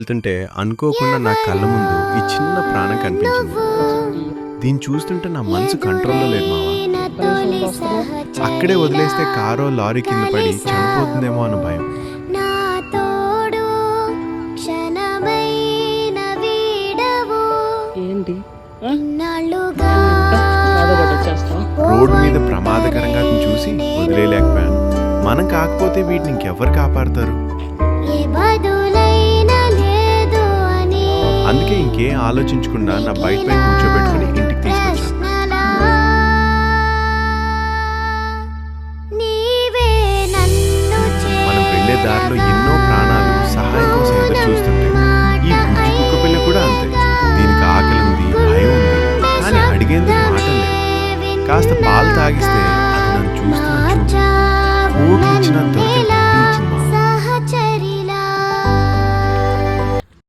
వెళ్తుంటే అనుకోకుండా నా కళ్ళ ముందు ఈ చిన్న ప్రాణం కనిపించింది. దీన్ని చూస్తుంటే నా మనసు కంట్రోల్లో లేదు మావా. అక్కడే వదిలేస్తే కారో లారీ కింద పడి చనిపోతుందేమో అన్న భయం. ఏంటి రోడ్డు మీద ప్రమాదకరంగా చూసి వదిలేయలేకపోయాను. మనం కాకపోతే వీటిని ఇంకెవరు కాపాడతారు? అందుకే ఇంకేం ఆలోచించకుండా నా బైక్ పై కూర్చోబెట్టుకుని ఇంటికి తీసుకొచ్చాను. మనం వెళ్లే దారిలో ఎన్నో ప్రాణాలు సహాయం కోసం ఎదురు చూస్తుంటాయి. ఈ బుజ్జి కుక్క పిల్ల కూడా అంతే. దీనికి ఆకలి ఉంది, భయం ఉంది, కానీ అడిగేందుకు మాటలు లేవు. కాస్త పాలు తాగిస్తే అది నన్ను చూస్తూ ఊరికి ఇచ్చిన దొరికిన